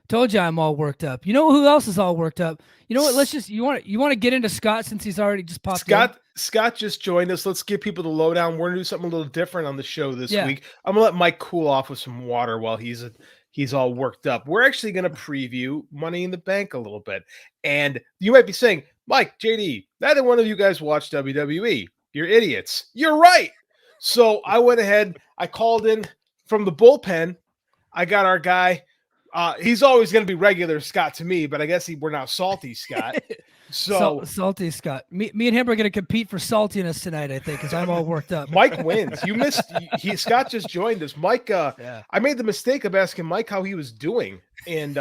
Told you I'm all worked up. You know who else is all worked up? You know what? Let's just you want to get into Scott since he's already just popped in. Scott just joined us. Let's give people the lowdown. We're gonna do something a little different on the show this Yeah. week. I'm gonna let Mike cool off with some water while he's all worked up. We're actually gonna preview Money in the Bank a little bit. And you might be saying, Mike, JD, neither one of you guys watch WWE. You're idiots. You're right. So I went ahead, I called in from the bullpen. I got our guy. He's always going to be regular Scott to me, but I guess we're now Salty Scott. So Salty Scott. Me and him are going to compete for saltiness tonight, I think, because I'm all worked up. Mike wins. You missed. Scott just joined us. Mike, I made the mistake of asking Mike how he was doing, and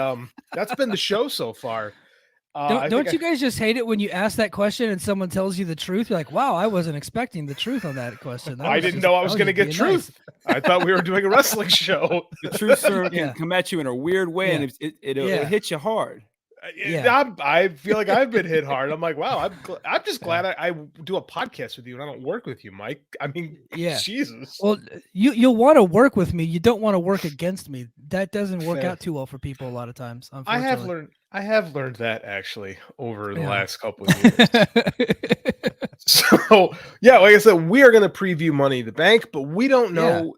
that's been the show so far. Don't you guys just hate it when you ask that question and someone tells you the truth? You're like, wow, I wasn't expecting the truth on that question. I didn't know I was going to get truth. Nice. I thought we were doing a wrestling show. The truth serum can come at you in a weird way, and it'll hit you hard. I feel like I've been hit hard. I'm like, wow, I'm just glad I do a podcast with you and I don't work with you, Mike. I mean, Jesus. Well, you'll want to work with me. You don't want to work against me. That doesn't work out too well for people a lot of times. I have learned that actually over the last couple of years. So like I said, we are going to preview Money in the Bank, but we don't know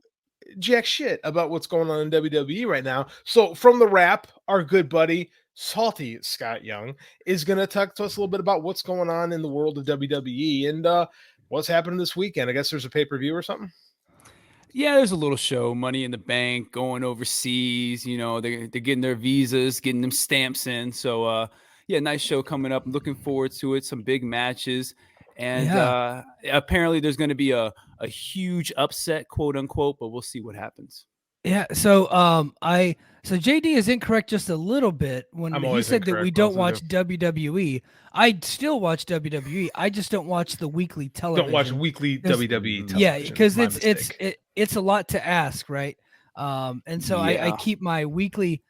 jack shit about what's going on in WWE right now. So from the wrap, our good buddy Salty Scott Young is going to talk to us a little bit about what's going on in the world of WWE and what's happening this weekend. I guess there's a pay-per-view or something. Yeah, there's a little show, Money in the Bank, going overseas. You know, they're getting their visas, getting them stamps in. So, nice show coming up. I'm looking forward to it. Some big matches. And apparently there's going to be a huge upset, quote unquote, but we'll see what happens. Yeah. So so JD is incorrect just a little bit when he said that we don't watch WWE. I still watch WWE. I just don't watch the weekly television. Don't watch weekly WWE television. Yeah, because it's a lot to ask, right? And so I keep my weekly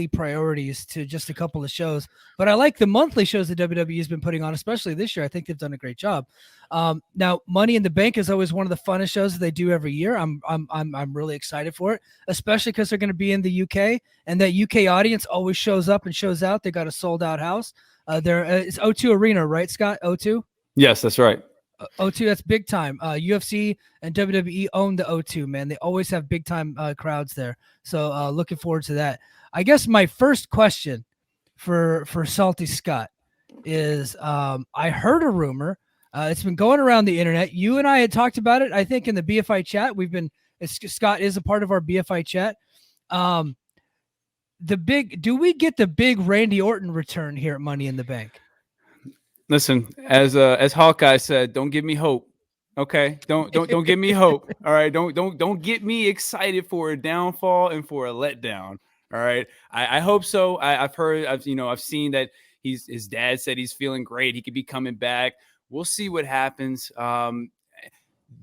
priorities to just a couple of shows, but I like the monthly shows that WWE has been putting on, especially this year. I think they've done a great job. Now, Money in the Bank is always one of the funnest shows that they do every year. I'm really excited for it, especially because they're going to be in the UK, and that UK audience always shows up and shows out. They got a sold out house. It's O2 Arena, right, Scott? O2. Yes, that's right. O2, that's big time. UFC and WWE own the O2, man. They always have big time crowds there. So looking forward to that. I guess my first question for Salty Scott is I heard a rumor. It's been going around the internet. You and I had talked about it, I think, in the BFI chat. Scott is a part of our BFI chat. Do we get the big Randy Orton return here at Money in the Bank? Listen, as Hawkeye said, don't give me hope. Okay, don't give me hope. All right, don't get me excited for a downfall and for a letdown. All right, I hope so. I've heard, I've seen that his dad said he's feeling great. He could be coming back. We'll see what happens.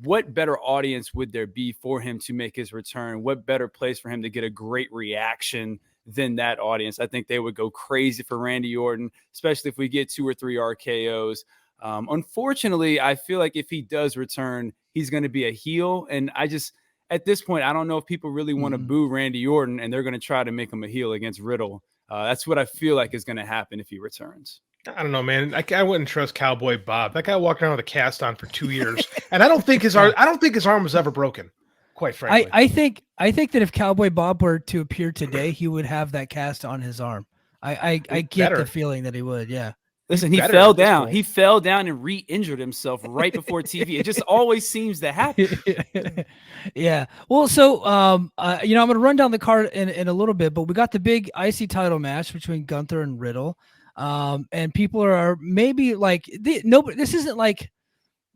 What better audience would there be for him to make his return? What better place for him to get a great reaction than that audience? I think they would go crazy for Randy Orton, especially if we get 2 or 3 RKOs. Unfortunately, I feel like if he does return, he's going to be a heel. And at this point, I don't know if people really want to boo Randy Orton and they're going to try to make him a heel against Riddle. That's what I feel like is going to happen if he returns. I don't know, man. I wouldn't trust Cowboy Bob. That guy walked around with a cast on for 2 years, and I don't think his arm was ever broken. Quite frankly, I think that if Cowboy Bob were to appear today, he would have that cast on his arm. I get the feeling that he would. Yeah. Listen, he fell down. He fell down and re-injured himself right before TV. It just always seems to happen. Yeah. Well, so I'm going to run down the card in a little bit, but we got the big IC title match between Gunther and Riddle. And people are maybe like this isn't like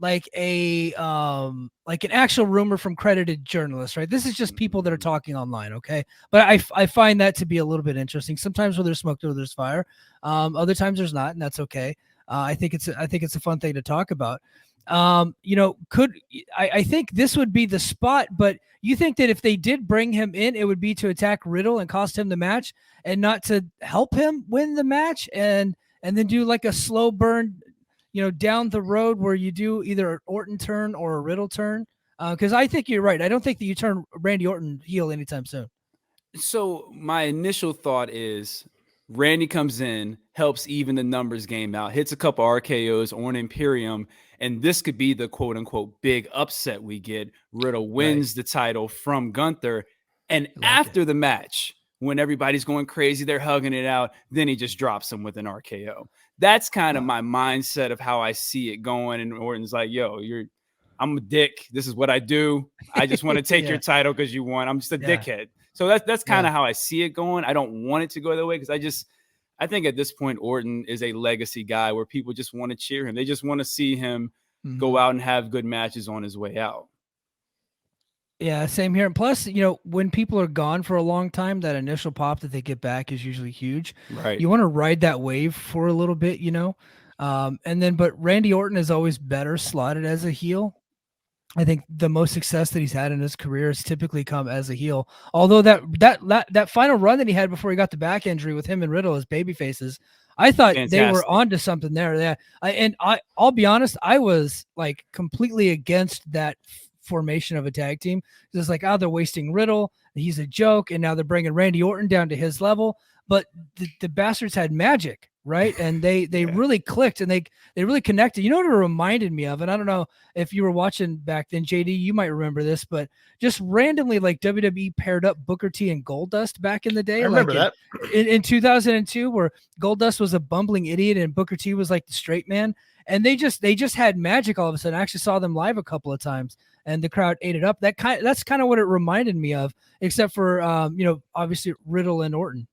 an actual rumor from credited journalists, right? This is just people that are talking online. Okay. But I find that to be a little bit interesting. Sometimes where there's smoke, there's fire. Other times there's not, and that's okay. I think it's a fun thing to talk about. I think this would be the spot, but you think that if they did bring him in, it would be to attack Riddle and cost him the match and not to help him win the match and then do like a slow burn, down the road where you do either an Orton turn or a Riddle turn. Because I think you're right. I don't think that you turn Randy Orton heel anytime soon. So my initial thought is Randy comes in, helps even the numbers game out, hits a couple RKOs on Imperium, and this could be the quote unquote big upset we get. Riddle wins the title from Gunther. And after the match, when everybody's going crazy, they're hugging it out, then he just drops him with an RKO. That's kind of my mindset of how I see it going. And Orton's like, yo, I'm a dick. This is what I do. I just want to take your title because you won. I'm just a dickhead. So that's kind of how I see it going. I don't want it to go that way because I think at this point, Orton is a legacy guy where people just want to cheer him. They just want to see him go out and have good matches on his way out. Yeah, same here. And plus, when people are gone for a long time, that initial pop that they get back is usually huge. Right. You want to ride that wave for a little bit, but Randy Orton is always better slotted as a heel. I think the most success that he's had in his career has typically come as a heel. Although that final run that he had before he got the back injury with him and Riddle as baby faces, I thought they were onto something there. Yeah, I'll be honest, I was like completely against that formation of a tag team. It's like, they're wasting Riddle. He's a joke, and now they're bringing Randy Orton down to his level. But the bastards had magic, right? And they really clicked and they really connected. You know what it reminded me of? And I don't know if you were watching back then, JD, you might remember this, but just randomly, like WWE paired up Booker T and Goldust back in the day. I remember that in 2002, where Goldust was a bumbling idiot and Booker T was like the straight man. And they just had magic all of a sudden. I actually saw them live a couple of times, and the crowd ate it up. That's kind of what it reminded me of, except for obviously Riddle and Orton.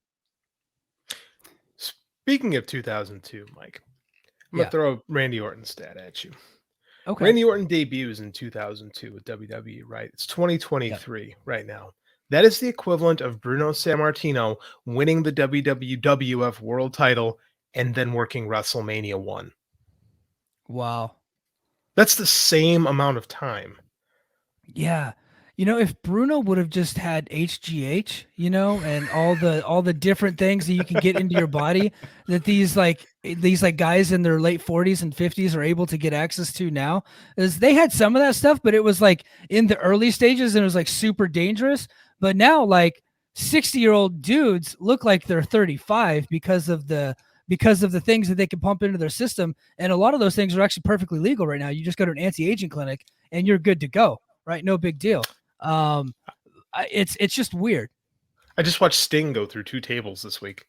Speaking of 2002, Mike, I'm going to throw a Randy Orton stat at you. Okay. Randy Orton debuts in 2002 with WWE, right? It's 2023 right now. That is the equivalent of Bruno Sammartino winning the WWF World title and then working WrestleMania 1. Wow. That's the same amount of time. Yeah. If Bruno would have just had HGH, and all the different things that you can get into your body that these guys in their late 40s and 50s are able to get access to now, is they had some of that stuff, but it was like in the early stages and it was like super dangerous. But now like 60-year-old dudes look like they're 35 because of the things that they can pump into their system. And a lot of those things are actually perfectly legal right now. You just go to an anti-aging clinic and you're good to go, right? No big deal. It's just weird. I just watched Sting go through 2 tables this week,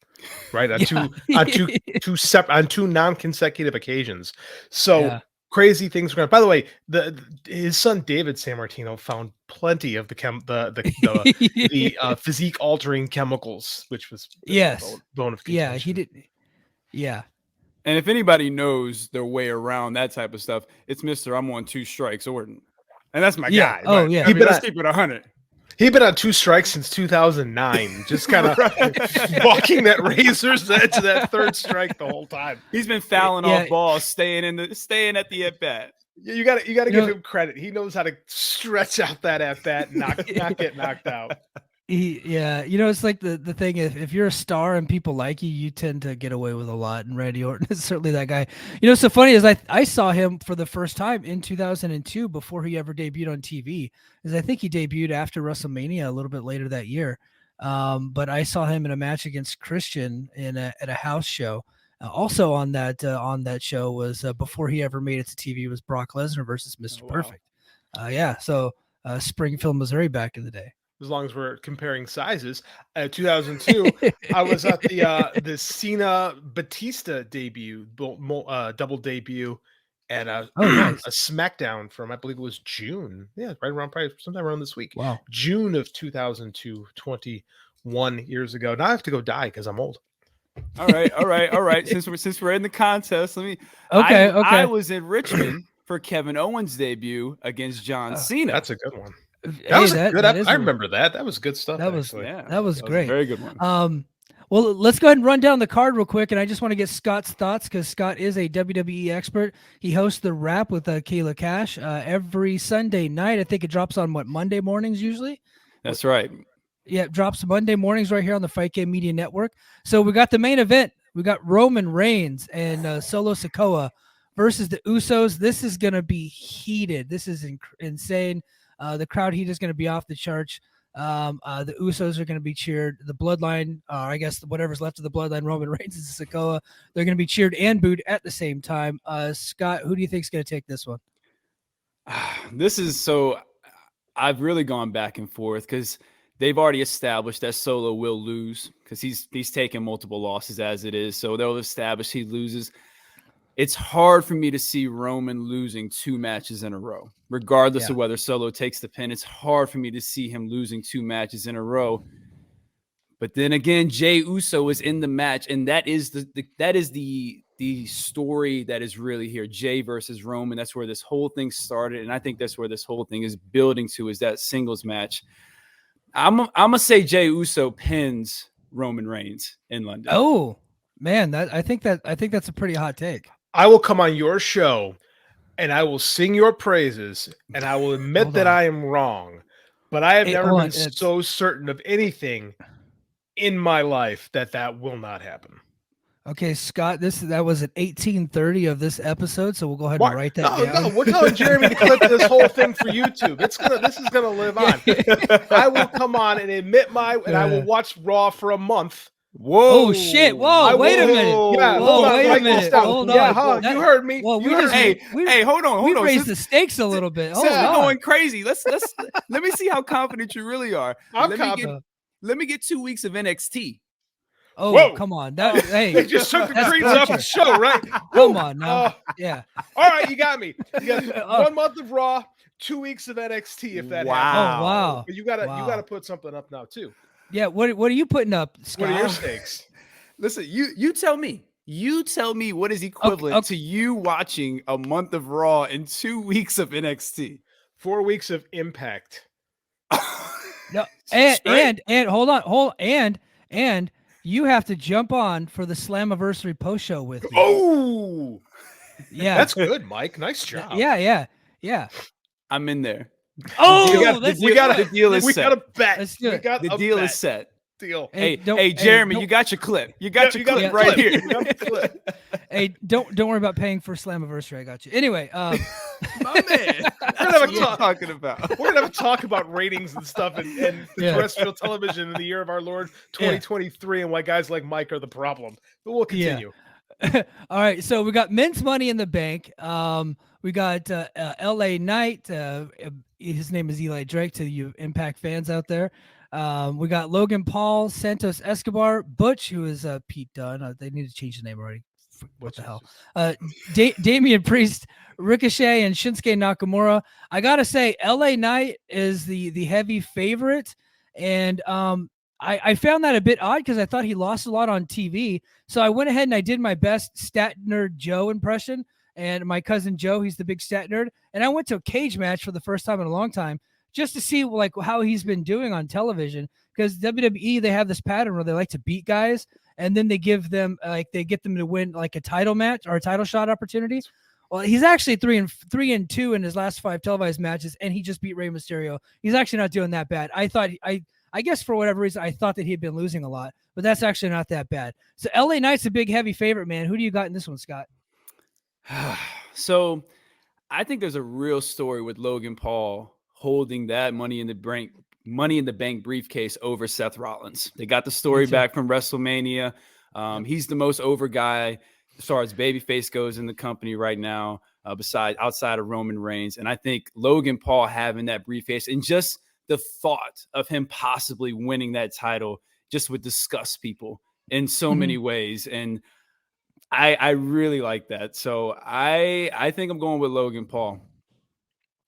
right? On two non-consecutive occasions. So crazy things are going. By the way, his son David Sammartino found plenty of the physique altering chemicals, which was bone of contention. Yeah, he did. Yeah. And if anybody knows their way around that type of stuff, it's Mr. I'm on 2 strikes Orton. And that's my guy. Oh, yeah. Let's keep it 100. He'd been on 2 strikes since 2009, just kind of walking that razor's edge of that 3rd strike the whole time. He's been fouling off balls, staying at the at bat. You got to give him credit. He knows how to stretch out that at bat and not get knocked out. It's like the thing, if you're a star and people like you, you tend to get away with a lot, and Randy Orton is certainly that guy. So funny is I saw him for the first time in 2002 before he ever debuted on TV, because I think he debuted after WrestleMania a little bit later that year. But I saw him in a match against Christian at a house show. Also on that show was before he ever made it to TV was Brock Lesnar versus Mr. Perfect. So Springfield, Missouri back in the day. As long as we're comparing sizes, 2002, I was at the Cena Batista debut, double debut at a SmackDown from, I believe it was June. Yeah, right around, probably sometime around this week. Wow. June of 2002, 21 years ago. Now I have to go die because I'm old. All right. Since we're in the contest, let me. Okay. I was in Richmond for Kevin Owens' debut against John Cena. That's a good one. That was good. I remember that. That was good stuff. That was great. That was a very good one. Well, let's go ahead and run down the card real quick, and I just want to get Scott's thoughts because Scott is a WWE expert. He hosts The Wrap with Kayla Cash every Sunday night. I think it drops on Monday mornings usually. That's right. Yeah, it drops Monday mornings right here on the Fight Game Media Network. So we got the main event. We got Roman Reigns and Solo Sikoa versus the Usos. This is going to be heated. This is insane. The crowd heat is going to be off the charts. The Usos are going to be cheered. The Bloodline, I guess whatever's left of the Bloodline, Roman Reigns and Sikoa, they're going to be cheered and booed at the same time. Scott, who do you think is going to take this one? This is so. I've really gone back and forth because they've already established that Solo will lose because he's taken multiple losses as it is. So they'll establish he loses. It's hard for me to see Roman losing 2 matches in a row, regardless of whether Solo takes the pin. It's hard for me to see him losing 2 matches in a row. But then again, Jey Uso is in the match, and that is the story that is really here. Jey versus Roman. That's where this whole thing started, and I think that's where this whole thing is building to, is that singles match. I'm gonna say Jey Uso pins Roman Reigns in London. Oh man, I think that's a pretty hot take. I will come on your show and I will sing your praises and I will admit that I am wrong, but I have never been so certain of anything in my life that will not happen. Okay, Scott, that was at 18:30 of this episode, so we'll go ahead and write that down. No, we're telling Jeremy to clip this whole thing for YouTube. This is gonna live on. I will come on and admit and I will watch Raw for a month. Whoa! Oh shit! Whoa! Wait a minute! Yeah, wait a minute! Hold on! Yeah, you heard me. Well, hey, hold on! We raised the stakes a little bit. Hold on. Going crazy. Let's let me see how confident you really are. I'm confident. Let me get 2 weeks of NXT. Oh, whoa. Come on. Hey, they just took the greens off the show, right? Come on now. Yeah. All right, you got me. You got 1 month of Raw, 2 weeks of NXT, if that happens. Oh, wow. But you gotta put something up now too. Yeah, what are you putting up, Scott? What are your stakes? Listen, you tell me. You tell me what is equivalent to you watching a month of Raw and 2 weeks of NXT. 4 weeks of Impact. No, and hold on, and you have to jump on for the Slammiversary post show with me. Oh, yeah, that's good, Mike. Nice job. Yeah. I'm in there. Oh, the deal is set. We got a bet. The deal is set. Deal. Hey, Jeremy, you got your clip. You got your clip right here. Hey, don't worry about paying for Slammiversary. I got you. Anyway, my man, we're gonna have a talk about ratings and stuff and terrestrial television in the year of our Lord 2023 and why guys like Mike are the problem. But we'll continue. All right, so we got men's Money in the Bank. We got LA Knight. His name is Eli Drake to you Impact fans out there. We got Logan Paul, Santos Escobar, Butch, who is Pete Dunne. They need to change the name already. What the hell? Damian Priest, Ricochet, and Shinsuke Nakamura. I gotta say, LA Knight is the heavy favorite, and I found that a bit odd because I thought he lost a lot on TV. So I went ahead and I did my best stat nerd Joe impression, and my cousin Joe, he's the big stat nerd, and I went to a cage match for the first time in a long time, just to see like how he's been doing on television, because WWE, they have this pattern where they like to beat guys and then they give them they get them to win like a title match or a title shot opportunity. Well, he's actually 3-2 in his last 5 televised matches, and he just beat Rey Mysterio. He's actually not doing that bad. I guess for whatever reason, I thought that he had been losing a lot, but that's actually not that bad. So LA Knight's a big heavy favorite, man. Who do you got in this one, Scott? So I think there's a real story with Logan Paul holding that Money in the Bank briefcase over Seth Rollins. They got the story back from WrestleMania. He's the most over guy as far as babyface goes in the company right now, outside of Roman Reigns. And I think Logan Paul having that briefcase and just the thought of him possibly winning that title just would disgust people in so many ways. And I really like that. So I think I'm going with Logan Paul.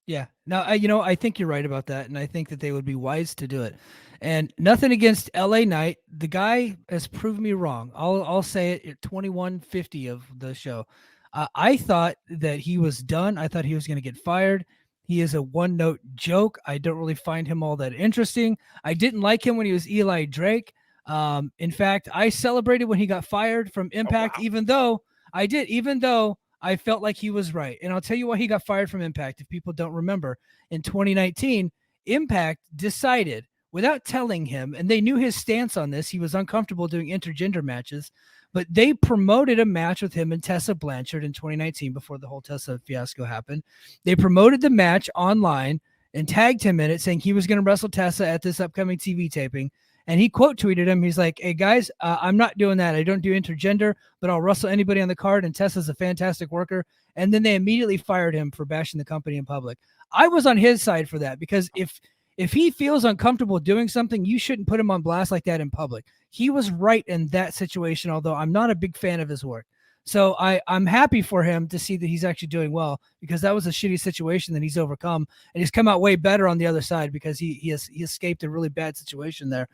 Yeah. No, I think you're right about that. And I think that they would be wise to do it. And nothing against LA Knight. The guy has proved me wrong. I'll say it at 21:50 of the show. I thought that he was done. I thought he was going to get fired. He is a one-note joke. I don't really find him all that interesting. I didn't like him when he was Eli Drake. In fact, I celebrated when he got fired from Impact, even though I felt like he was right. And I'll tell you why he got fired from Impact. If people don't remember, in 2019, Impact decided without telling him, and they knew his stance on this, he was uncomfortable doing intergender matches, but they promoted a match with him and Tessa Blanchard in 2019 before the whole Tessa fiasco happened. They promoted the match online and tagged him in it, saying he was going to wrestle Tessa at this upcoming TV taping. And he quote tweeted him. He's like, "Hey guys, I'm not doing that. I don't do intergender, but I'll wrestle anybody on the card. And Tessa's a fantastic worker." And then they immediately fired him for bashing the company in public. I was on his side for that, because if he feels uncomfortable doing something, you shouldn't put him on blast like that in public. He was right in that situation, although I'm not a big fan of his work. So I'm happy for him to see that he's actually doing well, because that was a shitty situation that he's overcome, and he's come out way better on the other side, because he escaped a really bad situation there.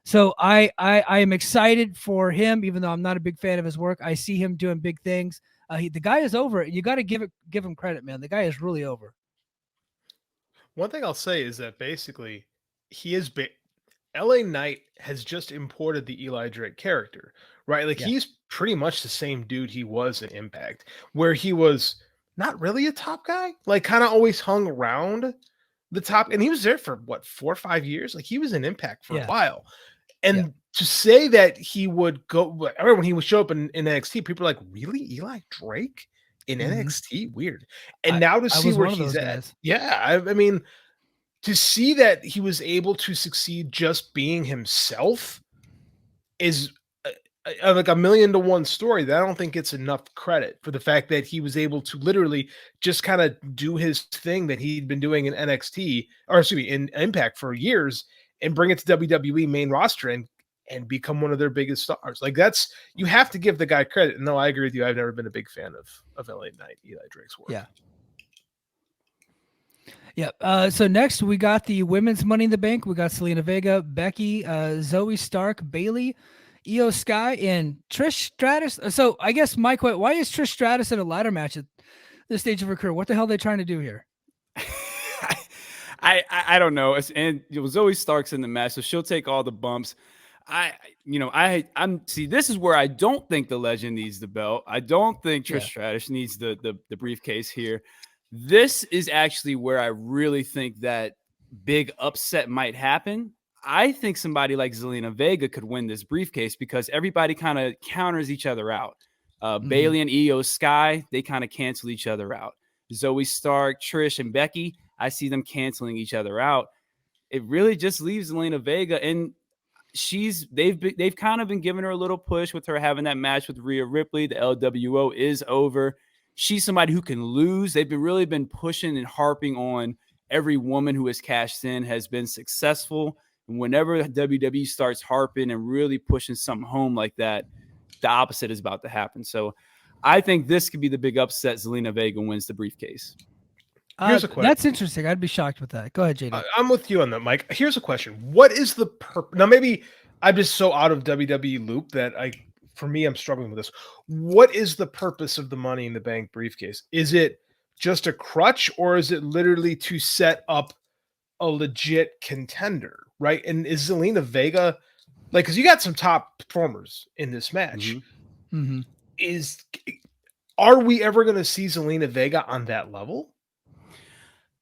So I am excited for him, even though I'm not a big fan of his work. I see him doing big things. The guy is over. You got to give him credit, man. The guy is really over. One thing I'll say is that basically he is LA Knight has just imported the Eli Drake character, right? Like he's pretty much the same dude he was in Impact, where he was not really a top guy, like kind of always hung around the top, and he was there for what, 4 or 5 years? Like he was in Impact for a while. And to say that he would go, I remember when he would show up in NXT, people were like, really? Eli Drake in NXT? Weird. And now to see where he's at. Yeah. I mean, to see that he was able to succeed just being himself is like a 1,000,000-to-1 story that I don't think gets enough credit for the fact that he was able to literally just kind of do his thing that he'd been doing in NXT, or excuse me, in Impact for years, and bring it to WWE main roster and become one of their biggest stars. Like that's, you have to give the guy credit. And no, I agree with you. I've never been a big fan of LA Knight, Eli Drake's work. Yeah. Yeah. So next we got the women's Money in the Bank. We got Zelina Vega, Becky, Zoey Stark, Bayley, Io Sky, and Trish Stratus. So I guess my question: why is Trish Stratus in a ladder match at this stage of her career? What the hell are they trying to do here? I don't know. And Zoey Stark's in the match, so she'll take all the bumps. I'm see, this is where I don't think the legend needs the belt. I don't think Trish Stratus needs the briefcase here. This is actually where I really think that big upset might happen. I think somebody like Zelina Vega could win this briefcase because everybody kind of counters each other out. Bayley and Io Sky, they kind of cancel each other out. Zoey Stark, Trish, and Becky, I see them canceling each other out. It really just leaves Zelina Vega, and they've kind of been giving her a little push with her having that match with Rhea Ripley. The LWO is over. She's somebody who can lose. They've really been pushing and harping on every woman who has cashed in has been successful. And whenever WWE starts harping and really pushing something home like that, the opposite is about to happen. So I think this could be the big upset. Zelina Vega wins the briefcase. Here's a question. That's interesting. I'd be shocked with that. Go ahead, JD. I'm with you on that, Mike. Here's a question. What is the purpose? Now, maybe I'm just so out of WWE loop that for me, I'm struggling with this. What is the purpose of the Money in the Bank briefcase? Is it just a crutch, or is it literally to set up a legit contender, right? And is Zelina Vega, like, because you got some top performers in this match, are we ever going to see Zelina Vega on that level?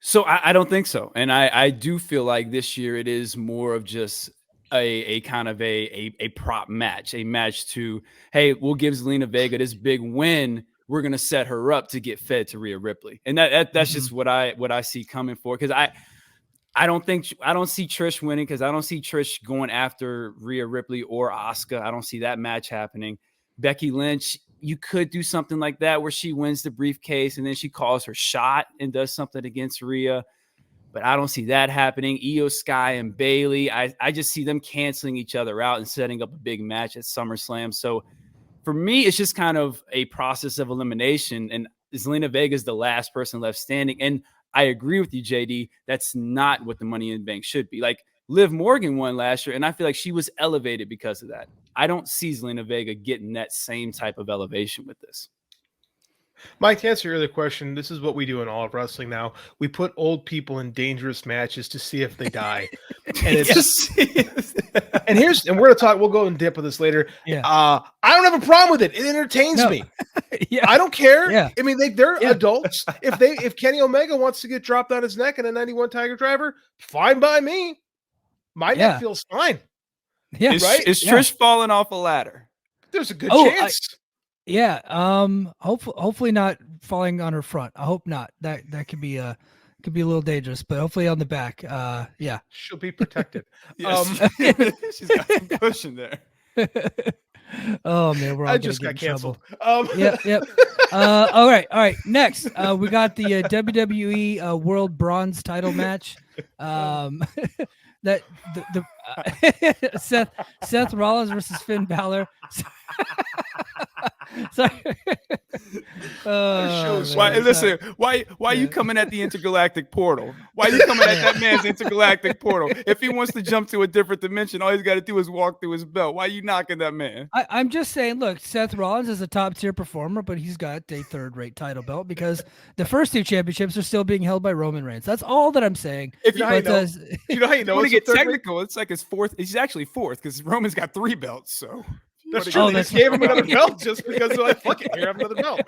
So I don't think so. And I do feel like this year it is more of just a kind of a prop match, a match to, hey, we'll give Zelina Vega this big win. We're going to set her up to get fed to Rhea Ripley. And that's just what I see coming for. Because I don't see Trish winning, because I don't see Trish going after Rhea Ripley or Asuka. I don't see that match happening. Becky Lynch, you could do something like that where she wins the briefcase and then she calls her shot and does something against Rhea. But I don't see that happening. Io Sky and Bayley, I just see them canceling each other out and setting up a big match at SummerSlam. So for me, it's just kind of a process of elimination. And Zelina Vega is the last person left standing. And I agree with you, JD. That's not what the Money in the Bank should be. Like, Liv Morgan won last year, and I feel like she was elevated because of that. I don't see Zelina Vega getting that same type of elevation with this. Mike, to answer your other question, this is what we do in all of wrestling now. We put old people in dangerous matches to see if they die. And it's and we're gonna talk, we'll go and dip with this later. Yeah. I don't have a problem with it. It entertains me. I don't care. Yeah. I mean, they're adults. If Kenny Omega wants to get dropped on his neck in a 91 Tiger Driver, fine by me. My neck feels fine. Yeah. Is Trish falling off a ladder? There's a good chance. Yeah. Hopefully not falling on her front. I hope not. That could be could be a little dangerous, but hopefully on the back. Yeah. She'll be protected. Yes. She's got some cushion there. Oh man, we're all I gonna just get got in canceled. trouble. Yep. All right. Next, we got the WWE World Bronze Title match. That Seth Rollins versus Finn Balor. Sorry. Why are you coming at the intergalactic portal? Why are you coming at that man's intergalactic portal? If he wants to jump to a different dimension, all he's got to do is walk through his belt. Why are you knocking that man? I'm just saying, look, Seth Rollins is a top tier performer, but he's got a third-rate title belt because the first 2 championships are still being held by Roman Reigns. That's all that I'm saying. You know how you know? Want to get technical? It's like his fourth. He's actually fourth because Roman's got 3 belts. So that's true. They just gave him another belt just because they're like, fuck it, here, have another belt.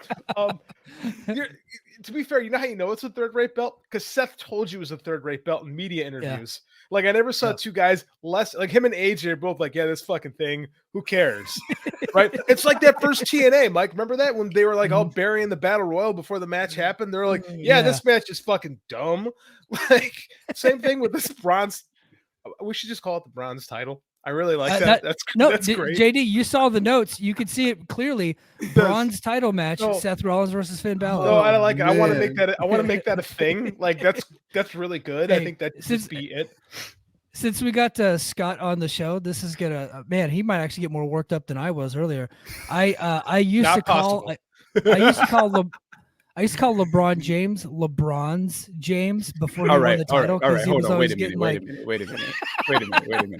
To be fair, you know how you know it's a third-rate belt? Because Seth told you it was a third-rate belt in media interviews. Yeah. Like, I never saw 2 guys less, like him and AJ are both like, yeah, this fucking thing, who cares? Right? It's like that first TNA, Mike. Remember that when they were like all burying the Battle Royal before the match happened? They were like, yeah, this match is fucking dumb. Like, same thing with this bronze. We should just call it the bronze title. I really like that. That's great. JD, you saw the notes. You could see it clearly. Bronze title match: Seth Rollins versus Finn Balor. No, I don't like it. I want to make that. I want to make that a thing. Like that's really good. Hey, I think that should be it. Since we got Scott on the show, this is gonna man. He might actually get more worked up than I was earlier. I used to call LeBron James LeBron's James before he won the title. All right. Hold on. Wait a minute. Wait a minute.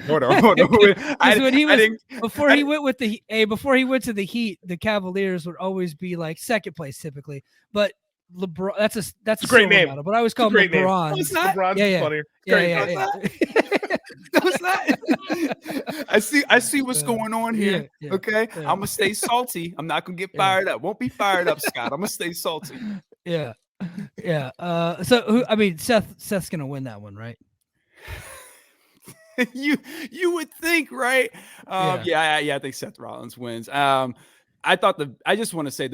Hold on. Before he went to the Heat, the Cavaliers would always be like second place typically. But LeBron, that's a great name. Model, but I always call him LeBron. No, it's not. LeBron's funnier. Yeah. No, it's not. I see what's going on here. Yeah. Okay, I'm gonna stay salty. I'm not gonna get fired up. Won't be fired up, Scott. I'm gonna stay salty. Yeah. Seth's gonna win that one, right? You would think, right? I think Seth Rollins wins. I just want to say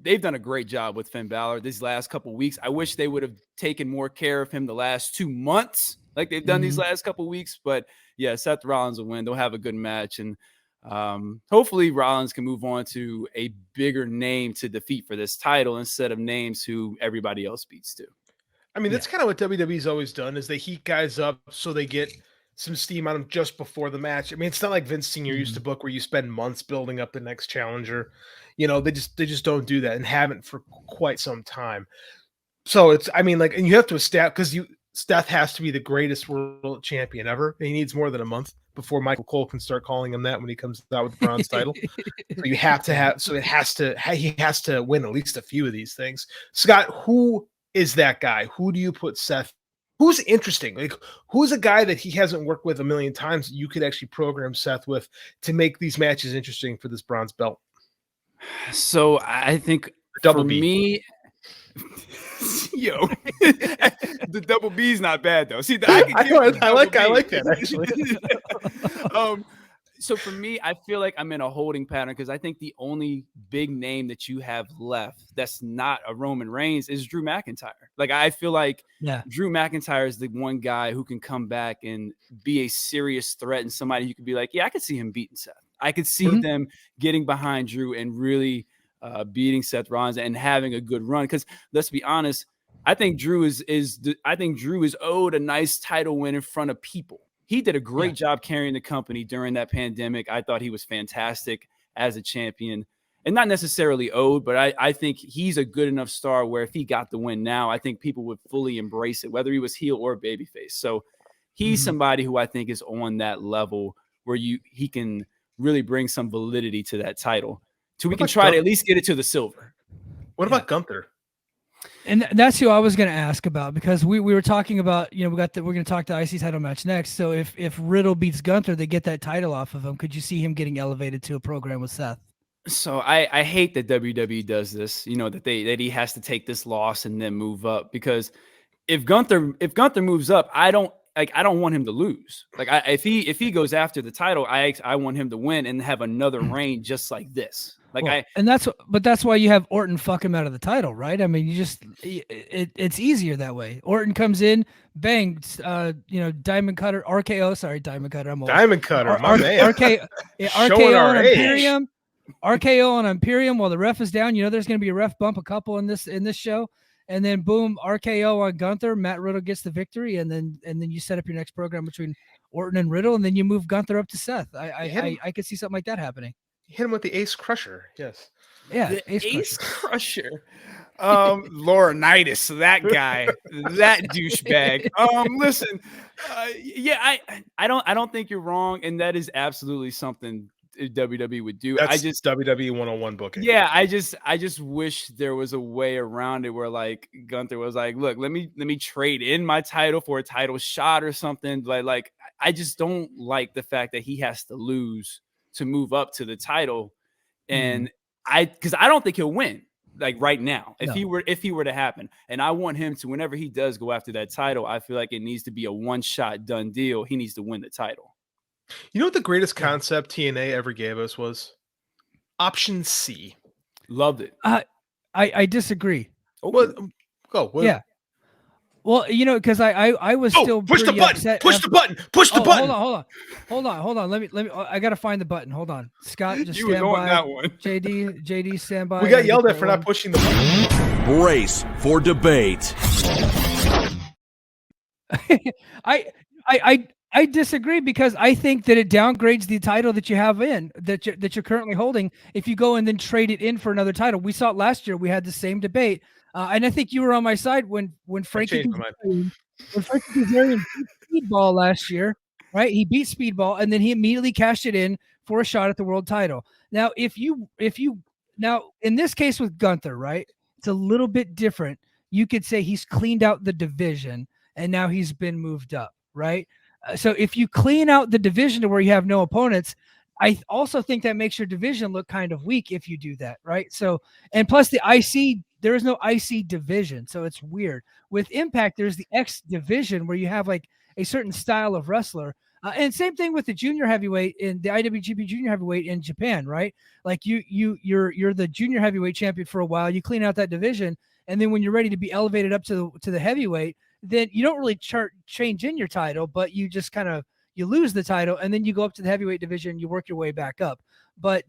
they've done a great job with Finn Balor these last couple weeks. I wish they would have taken more care of him the last 2 months, like they've done these last couple weeks. But yeah, Seth Rollins will win. They'll have a good match, and hopefully Rollins can move on to a bigger name to defeat for this title instead of names who everybody else beats to. I mean, that's kind of what WWE's always done is they heat guys up so they get some steam on them just before the match. I mean, it's not like Vince Sr. used to book where you spend months building up the next challenger. You know, they just don't do that and haven't for quite some time. So it's, I mean, like, and you have to establish, because Seth has to be the greatest world champion ever. He needs more than a month before Michael Cole can start calling him that when he comes out with the bronze title. So you have to have, so he has to win at least a few of these things. Scott, who is that guy? Who do you put Seth? Who's interesting? Like, who's a guy that he hasn't worked with a million times you could actually program Seth with to make these matches interesting for this bronze belt? So I think double for B. Me, the double B is not bad though. See, I like that actually. So for me, I feel like I'm in a holding pattern because I think the only big name that you have left that's not a Roman Reigns is Drew McIntyre. Like, I feel like Drew McIntyre is the one guy who can come back and be a serious threat and somebody you could be like, yeah, I could see him beating Seth. I could see them getting behind Drew and really beating Seth Rollins and having a good run. Because let's be honest, I think Drew is owed a nice title win in front of people. He did a great job carrying the company during that pandemic. I thought he was fantastic as a champion, and not necessarily owed, but I think he's a good enough star where if he got the win now, I think people would fully embrace it, whether he was heel or babyface. So he's somebody who I think is on that level where he can really bring some validity to that title. So we can try to at least get it to the silver. What about Gunther? And that's who I was going to ask about, because we were talking about, we're going to talk the IC title match next. So if Riddle beats Gunther, they get that title off of him. Could you see him getting elevated to a program with Seth? So I hate that WWE does this, that he has to take this loss and then move up, because if Gunther moves up, I don't want him to lose. Like, if he goes after the title, I want him to win and have another reign just like this. Like Well, that's why you have Orton fuck him out of the title, right? I mean, it's easier that way. Orton comes in, bang, Diamond Cutter, RKO. Sorry, Diamond Cutter. I'm old. Diamond Cutter, my man. RKO our on age. Imperium. RKO on Imperium while the ref is down. There's going to be a ref bump a couple in this show, and then boom, RKO on Gunther. Matt Riddle gets the victory, and then you set up your next program between Orton and Riddle, and then you move Gunther up to Seth. I could see something like that happening. Hit him with the Ace Crusher. Yes. Yeah, the Ace Crusher. Laurinaitis, that guy, that douchebag. Listen, I don't think you're wrong, and that is absolutely something WWE would do. That's just WWE 101 booking. Yeah, I just wish there was a way around it where like Gunther was like, look, let me trade in my title for a title shot or something. Like I just don't like the fact that he has to lose to move up to the title, and because I don't think he'll win like right now if he were to happen, and I want him to, whenever he does go after that title, I feel like it needs to be a one shot done deal. He needs to win the title. You know what the greatest concept TNA ever gave us was? Option C. Loved it. I disagree. What? Go. What? Yeah. Well, because I was still push the button. Upset push the button. Push the button. Hold on. Let me. I gotta find the button. Hold on, Scott. Just you stand by. That one. JD, stand by. We got yelled at for not pushing the button. Brace for debate. I disagree because I think that it downgrades the title that you have that you're currently holding if you go and then trade it in for another title. We saw it last year. We had the same debate, and I think you were on my side when Frankie Kazarian beat Speedball last year, right? He beat Speedball, and then he immediately cashed it in for a shot at the world title. Now, if you in this case with Gunther, right, it's a little bit different. You could say he's cleaned out the division, and now he's been moved up, right? So if you clean out the division to where you have no opponents, I also think that makes your division look kind of weak if you do that, right? So, and plus the IC, there is no IC division, so it's weird. With Impact, there's the X division where you have like a certain style of wrestler, and same thing with the junior heavyweight in the IWGP junior heavyweight in Japan, right? Like you're the junior heavyweight champion for a while, you clean out that division, and then when you're ready to be elevated up to the heavyweight, then you don't really change in your title, but you just kind of you lose the title, and then you go up to the heavyweight division, you work your way back up. But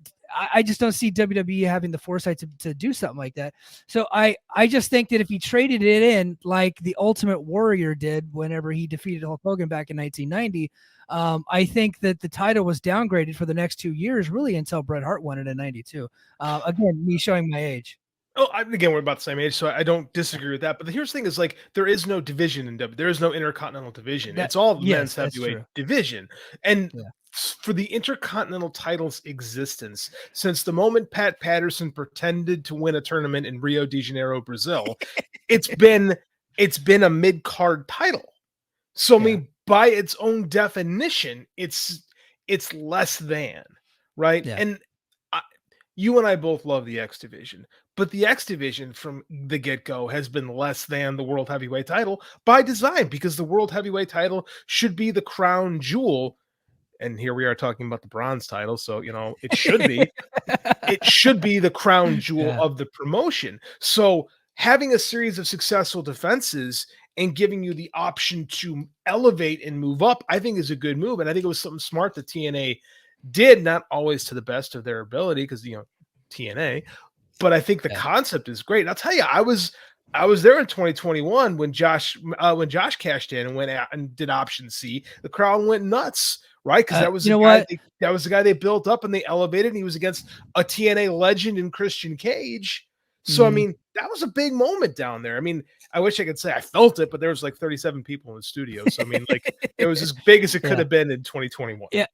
I just don't see WWE having the foresight to do something like that. So I just think that if he traded it in like the Ultimate Warrior did whenever he defeated Hulk Hogan back in 1990, I think that the title was downgraded for the next 2 years, really until Bret Hart won it in 92. Again, me showing my age. Oh, again, we're about the same age, so I don't disagree with that. But here's the thing: is like there is no division in WWE. There is no intercontinental division. It's all men's heavyweight division. And for the intercontinental title's existence, since the moment Pat Patterson pretended to win a tournament in Rio de Janeiro, Brazil, it's been a mid-card title. So I mean, by its own definition, it's less than, right? Yeah. And you and I both love the X division, but the X division from the get-go has been less than the World Heavyweight title by design, because the World Heavyweight title should be the crown jewel. And here we are talking about the bronze title. So, it should be, it should be the crown jewel of the promotion. So having a series of successful defenses and giving you the option to elevate and move up, I think is a good move. And I think it was something smart that TNA did, not always to the best of their ability, because TNA, but I think the concept is great. And I'll tell you, I was there in 2021 when Josh cashed in and went out and did option C. The crowd went nuts, right? Because that was the guy they built up and they elevated, and he was against a TNA legend in Christian Cage. So I mean, that was a big moment down there. I mean, I wish I could say I felt it, but there was like 37 people in the studio. So I mean, like it was as big as it could have been in 2021. Yeah.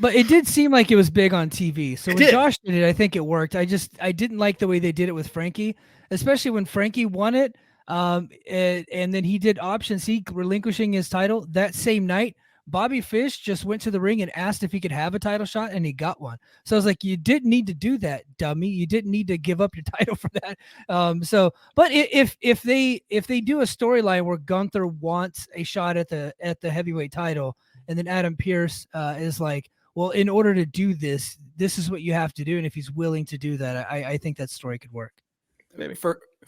But it did seem like it was big on TV. So when Josh did it, I think it worked. I didn't like the way they did it with Frankie, especially when Frankie won it. And then he did option C, relinquishing his title that same night. Bobby Fish just went to the ring and asked if he could have a title shot, and he got one. So I was like, you didn't need to do that, dummy. You didn't need to give up your title for that. But if they do a storyline where Gunther wants a shot at the heavyweight title, and then Adam Pearce is like, well, in order to do this, this is what you have to do. And if he's willing to do that, I think that story could work. Maybe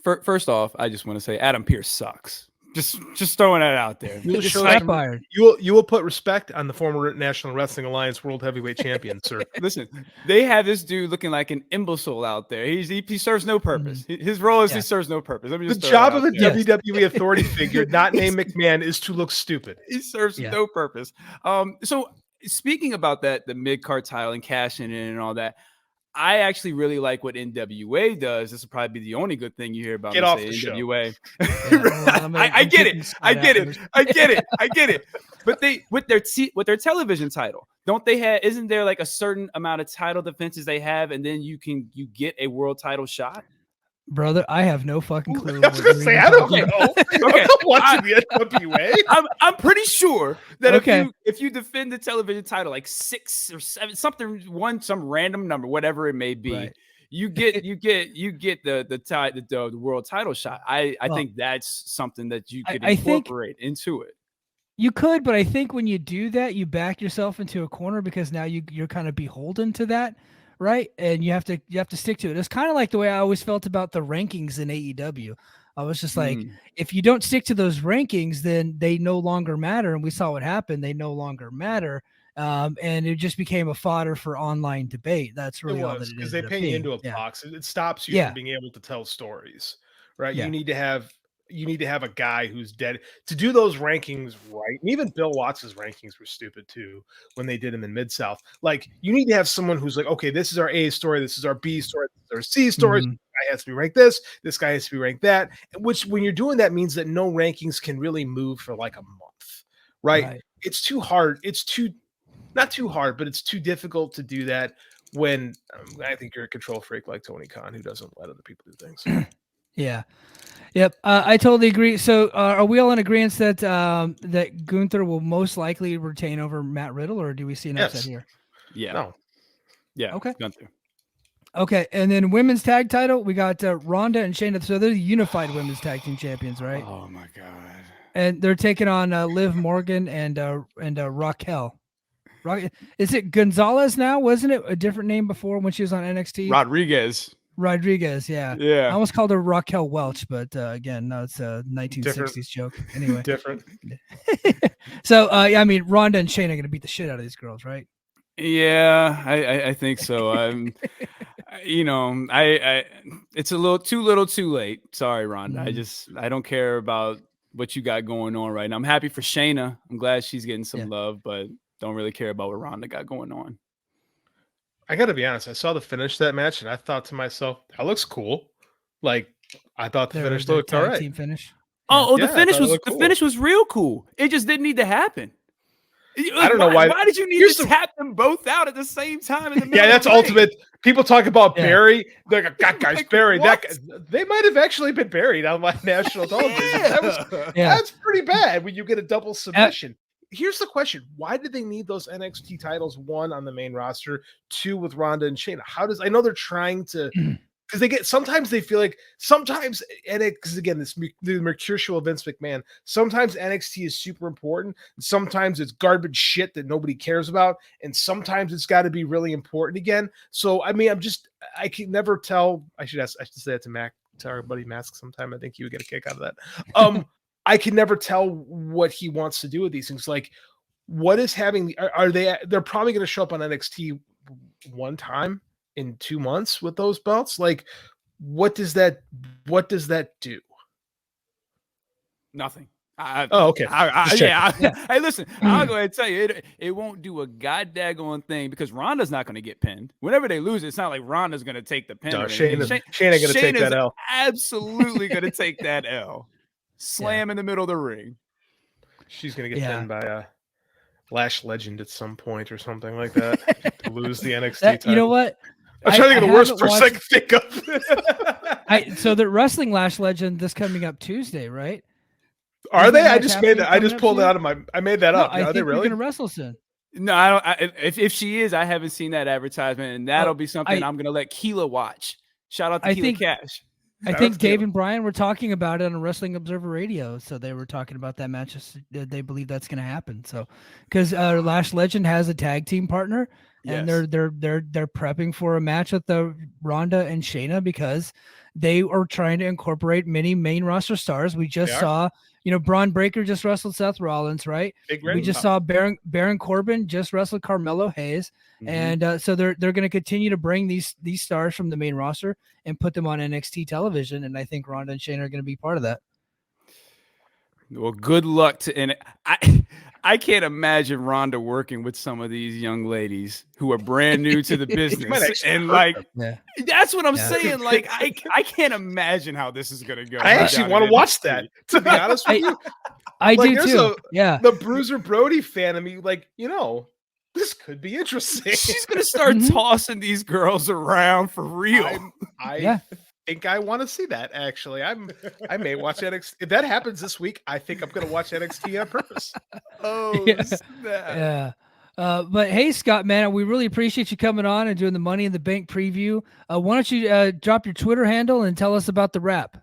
first off, I just want to say Adam Pearce sucks. Just throwing that out there. You will Just show slap some- iron. you will put respect on the former National Wrestling Alliance World Heavyweight Champion, sir. Listen, they have this dude looking like an imbecile out there. He serves no purpose. His role is he serves no purpose. Let me The just throw job that of out a there. WWE authority figure, not named McMahon, is to look stupid. He serves no purpose. So speaking about that, the mid-card title and cashing in and all that, I actually really like what NWA does. This will probably be the only good thing you hear about. Get me off say the show. NWA. I get it. I get it. But they with their television title, don't they have? Isn't there like a certain amount of title defenses they have, and then you get a world title shot? Brother, I have no fucking clue. I was going to say, I don't know. Okay. I'm not watching the NWA. I'm pretty sure that Okay. if you defend the television title like 6 or 7, some random number, whatever it may be, Right. you get the world title shot. I think that's something that you could I think- incorporate into it. You could, but I think when you do that, you back yourself into a corner because now you're kind of beholden to that, right? And you have to stick to it. It's kind of like the way I always felt about the rankings in AEW. I was just like, if you don't stick to those rankings, then they no longer matter. And we saw what happened; they no longer matter, and it just became a fodder for online debate. That's really all that it is. Because they pay you into a box. It stops you from being able to tell stories, right? Yeah. You need to have a guy who's dead to do those rankings right. And even Bill Watts's rankings were stupid too when they did them in Mid-South. Like, you need to have someone who's like, okay, this is our A story, this is our B story, this is our C story. Mhm. This guy has to be ranked this guy has to be ranked that. Which, when you're doing that, means that no rankings can really move for like a month, right? It's too hard. Not too hard, but it's too difficult to do that when I think you're a control freak like Tony Khan, who doesn't let other people do things. Yeah. Yep. I totally agree. So are we all in agreement that Gunther will most likely retain over Matt Riddle, or do we see an upset here? Yeah. No. Yeah. Okay. Gunther. Okay. And then women's tag title, we got Ronda and Shayna. So they're the unified women's tag team champions, right? Oh my god. And they're taking on Liv Morgan and Raquel. Is it Gonzalez now? Wasn't it a different name before when she was on NXT? Rodriguez, yeah. I almost called her Raquel Welch, but again, no, it's a 1960s joke. Anyway, Different. So, I mean, Ronda and Shayna are going to beat the shit out of these girls, right? Yeah, I think so. It's a little too late. Sorry, Ronda. I don't care about what you got going on right now. I'm happy for Shayna. I'm glad she's getting some love, but don't really care about what Ronda got going on. I got to be honest. I saw the finish of that match, and I thought to myself, "That looks cool." Like, I thought the finish looked all right. Team finish. The finish was real cool. It just didn't need to happen. I don't know why. Why did you need to tap them both out at the same time? In the middle That's of the ring? ultimate. People talk about Barry. They're like, that guy's Like, buried. what? They might have actually been buried on my national television. That's pretty bad when you get a double submission. Here's the question: why did they need those NXT titles? 1 on the main roster, 2 with Ronda and Shayna. I know they're trying to, because sometimes they feel like because again, the mercurial of Vince McMahon. Sometimes NXT is super important. Sometimes it's garbage shit that nobody cares about, and sometimes it's got to be really important again. So I mean, I can never tell. I should say that to our buddy Mask sometime. I think he would get a kick out of that. I can never tell what he wants to do with these things. Like, what is having? They're probably going to show up on NXT one time in 2 months with those belts. Like, what does that do? Nothing. Okay. Hey, listen, I'll go ahead and tell you, it won't do a goddamn thing because Ronda's not going to get pinned. Whenever they lose, it's not like Ronda's going to take the pin. No, Shayna's going to take that L. Absolutely going to take that L. Slam in the middle of the ring. She's going to get pinned by a Lash Legend at some point or something like that to lose the NXT title. You know what? I'm trying to think of the worst person I can think of. So the Wrestling Lash Legend this coming up Tuesday, right? Are they? I just made that. I just pulled it out of I made that up. I Are think they really? We're gonna wrestle soon. No, I don't. If she is, I haven't seen that advertisement, and that'll be something I'm gonna let Keela watch. Shout out to Keela Cash. I think Dave and Brian were talking about it on Wrestling Observer Radio. So they were talking about that match. They believe that's going to happen. So, because Lash Legend has a tag team partner, and Yes. they're prepping for a match with the Ronda and Shayna because they are trying to incorporate many main roster stars. We just saw, Braun Breaker just wrestled Seth Rollins, right? We just saw Baron Corbin just wrestled Carmelo Hayes. And so they're going to continue to bring these stars from the main roster and put them on NXT television. And I think Ronda and Shayna are going to be part of that. Well, good luck to, and I can't imagine Ronda working with some of these young ladies who are brand new to the business. And that's what I'm saying. Like, I can't imagine how this is going to go. I actually want to watch that, to be honest with you. I do too. The Bruiser Brody fan of me, this could be interesting. She's going to start tossing these girls around for real. I think I want to see that, actually. I may watch NXT. If that happens this week, I think I'm going to watch NXT on purpose. But hey, Scott, man, we really appreciate you coming on and doing the Money in the Bank preview. Why don't you drop your Twitter handle and tell us about the wrap?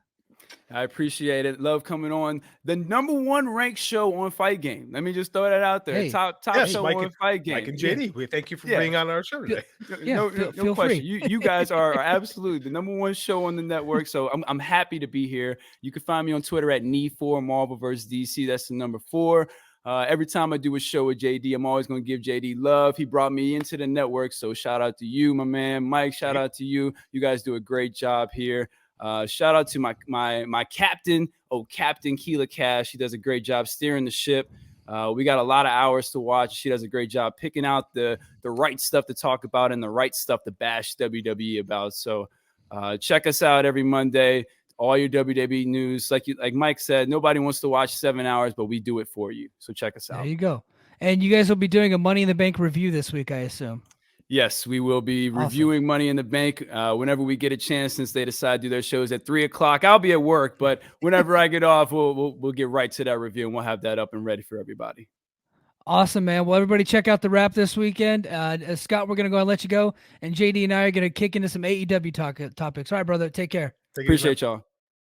I appreciate it. Love coming on the #1 ranked show on Fight Game. Let me just throw that out there. Hey. Top show on Fight Game. Mike and JD, we thank you for being on our show today. No feel question. free. You guys are absolutely the #1 show on the network. So I'm happy to be here. You can find me on Twitter at Knee4 Marvel vs. DC. That's the number 4. Every time I do a show with JD, I'm always going to give JD love. He brought me into the network. So shout out to you, my man. Mike, shout out to you. You guys do a great job here. Shout out to my captain, Captain Keela Cash. She does a great job steering the ship. We got a lot of hours to watch. She does a great job picking out the right stuff to talk about and the right stuff to bash WWE about. So check us out every Monday. All your WWE news. Like Mike said, nobody wants to watch 7 hours, but we do it for you. So check us out. There you go. And you guys will be doing a Money in the Bank review this week, I assume. Yes, we will be reviewing Money in the Bank whenever we get a chance, since they decide to do their shows at 3:00. I'll be at work, but whenever I get off, we'll get right to that review and we'll have that up and ready for everybody. Awesome, man. Well, everybody check out the wrap this weekend. Scott, we're going to go and let you go. And JD and I are going to kick into some AEW topics. All right, brother. Take care. Appreciate y'all.